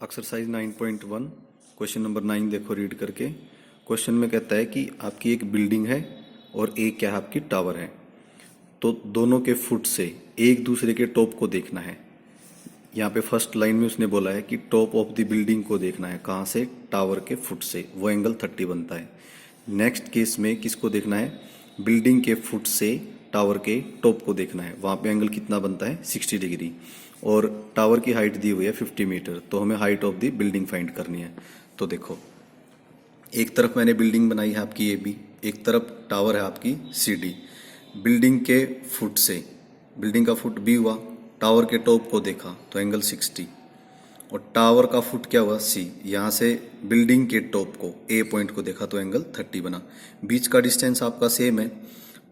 Exercise 9.1 question number 9 देखो read करके। Question में कहता है कि आपकी एक बिल्डिंग है और एक क्या है आपकी टावर है, तो दोनों के फुट से एक दूसरे के टॉप को देखना है। यहाँ पे फर्स्ट लाइन में उसने बोला है कि टॉप ऑफ द बिल्डिंग को देखना है, कहाँ से? टावर के फुट से, वो एंगल 30 बनता है। नेक्स्ट केस में किसको देखना है? बिल्डिंग के फुट से टावर के टॉप को देखना है, वहाँ पे एंगल कितना बनता है? 60 डिग्री। और टावर की हाइट दी हुई है 50 मीटर, तो हमें height of the building find करनी है। तो देखो, एक तरफ मैंने बिल्डिंग बनाई है आपकी ए बी, एक तरफ टावर है आपकी सी डी। बिल्डिंग के फुट से, बिल्डिंग का फुट बी हुआ, टावर के टॉप को देखा तो एंगल 60, और टावर का फुट क्या हुआ? सी। यहाँ से बिल्डिंग के टॉप को, ए पॉइंट को देखा तो एंगल 30 बना। बीच का डिस्टेंस आपका सेम है,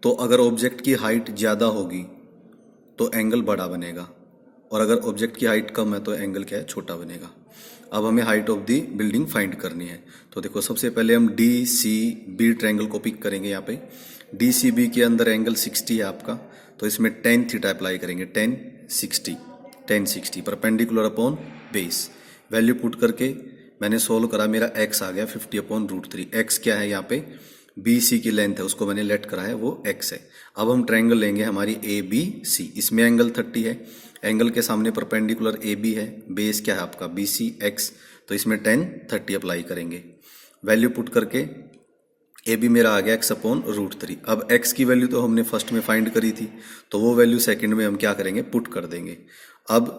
तो अगर ऑब्जेक्ट की हाइट ज़्यादा होगी तो एंगल बड़ा बनेगा, और अगर ऑब्जेक्ट की हाइट कम है तो एंगल क्या है? छोटा बनेगा। अब हमें height of the building find करनी है। तो देखो, सबसे पहले हम डी सी बी ट्रायंगल को पिक करेंगे। यहाँ पे डी सी बी के अंदर एंगल 60 है आपका, तो इसमें tan थीटा अप्लाई करेंगे। tan 60 perpendicular upon base. Value put करके मैंने सोल्व करा, मेरा x आ गया 50/√3। x क्या है? यहाँ पे बी सी की लेंथ है, उसको मैंने लेट करा है, वो x है। अब हम ट्रायंगल लेंगे हमारी ए बी सी, इसमें एंगल 30 है, एंगल के सामने परपेंडिकुलर ए बी है, बेस क्या है आपका? बी सी x, तो इसमें tan 30 अप्लाई करेंगे। वैल्यू पुट करके ए बी मेरा आ गया x/√3। अब x की वैल्यू तो हमने फर्स्ट में फाइंड करी थी, तो वो वैल्यू सेकंड में हम क्या करेंगे? पुट कर देंगे। अब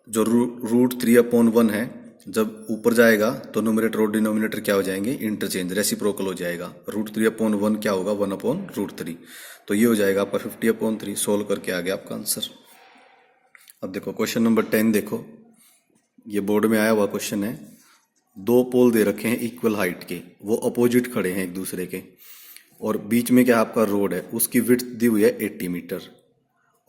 जो √3/1 है, जब ऊपर जाएगा तो न्यूमरेटर और डिनोमिनेटर क्या हो जाएंगे? इंटरचेंज, रेसिप्रोकल हो जाएगा। √3/1 क्या होगा? 1/√3। तो ये हो जाएगा आपका 50/3। सोल्व करके आ गया आपका आंसर। अब देखो क्वेश्चन नंबर 10 देखो, ये बोर्ड में आया हुआ क्वेश्चन है। दो पोल दे रखे हैं इक्वल हाइट के, वो अपोजिट खड़े हैं एक दूसरे के, और बीच में क्या आपका रोड है, उसकी विड्थ दी हुई है 80 मीटर,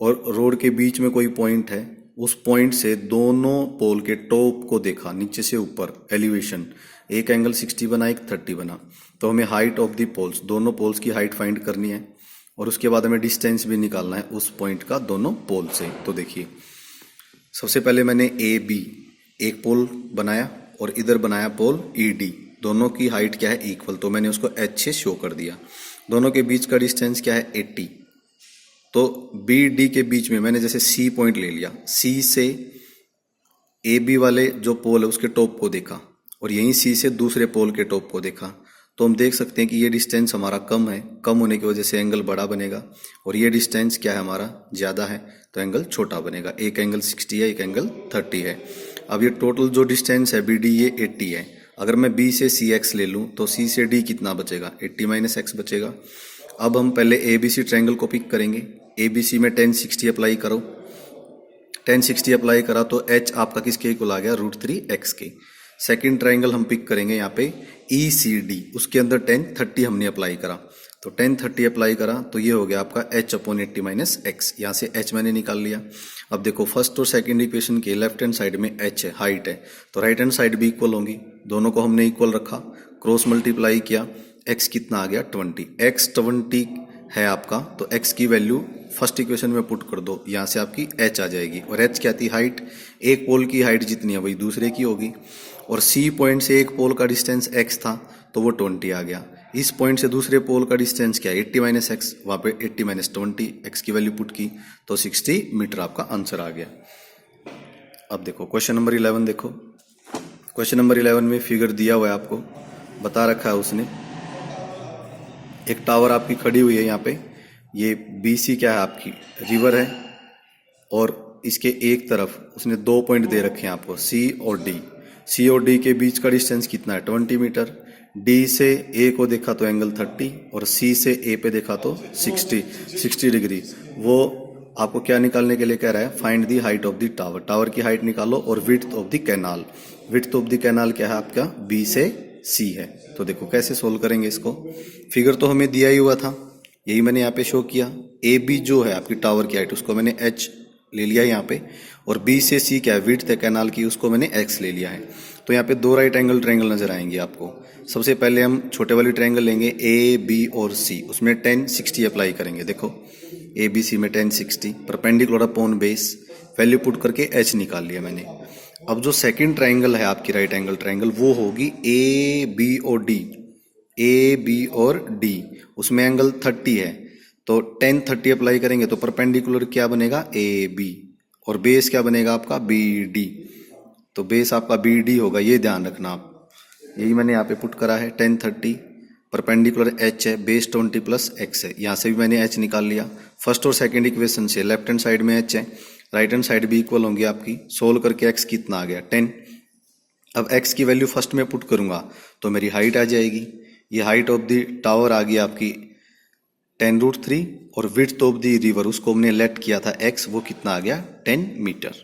और रोड के बीच में कोई पॉइंट है, उस पॉइंट से दोनों पोल के टॉप को देखा, नीचे से ऊपर एलिवेशन, एक एंगल 60 बना, एक 30 बना। तो हमें हाइट ऑफ द पोल्स, दोनों पोल्स की हाइट फाइंड करनी है, और उसके बाद हमें डिस्टेंस भी निकालना है उस पॉइंट का दोनों पोल से। तो देखिए, सबसे पहले मैंने ए बी एक पोल बनाया, और इधर बनाया पोल ई डी, दोनों की हाइट क्या है? इक्वल, तो मैंने उसको एच से शो कर दिया। दोनों के बीच का डिस्टेंस क्या है? 80। तो बी डी के बीच में मैंने जैसे सी पॉइंट ले लिया, सी से ए बी वाले जो पोल है उसके टॉप को देखा, और यहीं सी से दूसरे पोल के टॉप को देखा, तो हम देख सकते हैं कि ये डिस्टेंस हमारा कम है, कम होने की वजह से एंगल बड़ा बनेगा, और ये डिस्टेंस क्या है हमारा? ज़्यादा है, तो एंगल छोटा बनेगा। एक एंगल 60 है, एक एंगल 30 है। अब ये टोटल जो डिस्टेंस है बी डी, ये 80 है। अगर मैं बी से सी एक्स ले लूँ तो सी से डी कितना बचेगा? 80 - x बचेगा। अब हम पहले ए बी सी ट्रायंगल को पिक करेंगे। ए बी सी में tan 60 अप्लाई करो, tan 60 अप्लाई करा तो h आपका किसके इक्वल आ गया? √3x के। सेकंड ट्रायंगल हम पिक करेंगे यहाँ पे ई सी डी, उसके अंदर tan 30 हमने अप्लाई करा, तो tan 30 अप्लाई करा तो ये हो गया आपका h/80 - x। यहाँ से h मैंने निकाल लिया। अब देखो, फर्स्ट और सेकंड इक्वेशन के लेफ्ट हैंड साइड में h है, हाइट है, तो राइट हैंड साइड भी इक्वल होंगी, दोनों को हमने इक्वल रखा, क्रॉस मल्टीप्लाई किया, x कितना आ गया? 20। x 20 है आपका, तो x की वैल्यू फर्स्ट इक्वेशन में पुट कर दो, यहाँ से आपकी h आ जाएगी, और h क्या थी? हाइट। एक पोल की हाइट जितनी है वही दूसरे की होगी, और C पॉइंट से एक पोल का डिस्टेंस x था, तो वो 20 आ गया। इस पॉइंट से दूसरे पोल का डिस्टेंस क्या है? 80 - x, वहाँ पे 80 - 20, x की वैल्यू पुट की तो 60 मीटर आपका आंसर आ गया। अब देखो क्वेश्चन नंबर 11 देखो। क्वेश्चन नंबर 11 में फिगर दिया हुआ है, आपको बता रखा है उसने, एक टावर आपकी खड़ी हुई है यहाँ पे, ये बी सी क्या है आपकी? रिवर है, और इसके एक तरफ उसने दो पॉइंट दे रखे हैं आपको, सी और डी। सी और डी के बीच का डिस्टेंस कितना है? 20 मीटर। डी से ए को देखा तो एंगल 30, और सी से ए पे देखा तो 60 डिग्री। वो आपको क्या निकालने के लिए कह रहा है? Find the height of the tower, tower की हाइट निकालो, और width of the canal. Width of the canal क्या है आपका? बी से सी है। तो देखो कैसे सोल्व करेंगे इसको। फिगर तो हमें दिया ही हुआ था, यही मैंने यहाँ पे शो किया। ए बी जो है आपकी टावर की हाइट, उसको मैंने एच ले लिया यहाँ पे, और बी से सी क्या है? विड्थ है कैनाल की, उसको मैंने एक्स ले लिया है। तो यहाँ पे दो राइट एंगल ट्रायंगल नजर आएंगे आपको। सबसे पहले हम छोटे वाली ट्रायंगल लेंगे ए बी और सी, उसमें tan 60 अप्लाई करेंगे। देखो ए बी सी में tan 60 perpendicular upon base, value put करके h निकाल लिया मैंने। अब जो सेकंड ट्रायंगल है आपकी राइट एंगल ट्रायंगल वो होगी ए बी और डी, ए बी और डी, उसमें एंगल 30 है तो टेन 30 अप्लाई करेंगे तो परपेंडिकुलर क्या बनेगा ए बी और बेस क्या बनेगा आपका बी डी, तो बेस आपका बी डी होगा, ये ध्यान रखना आप। यही मैंने यहाँ पे पुट करा है 10 30, परपेंडिकुलर एच है, बेस 20 प्लस एक्स है, यहाँ से भी मैंने एच निकाल लिया। फर्स्ट और सेकंड इक्वेशन से लेफ्ट हैंड साइड में एच है, राइट हैंड साइड भी इक्वल होंगी आपकी, सोल्व करके एक्स कितना आ गया 10। अब एक्स की वैल्यू फर्स्ट में पुट करूंगा तो मेरी हाइट आ जाएगी, ये हाइट ऑफ द टावर आ गई आपकी 10√3 और विड्थ ऑफ द रिवर उसको हमने लेट किया था एक्स, वो कितना आ गया 10 मीटर।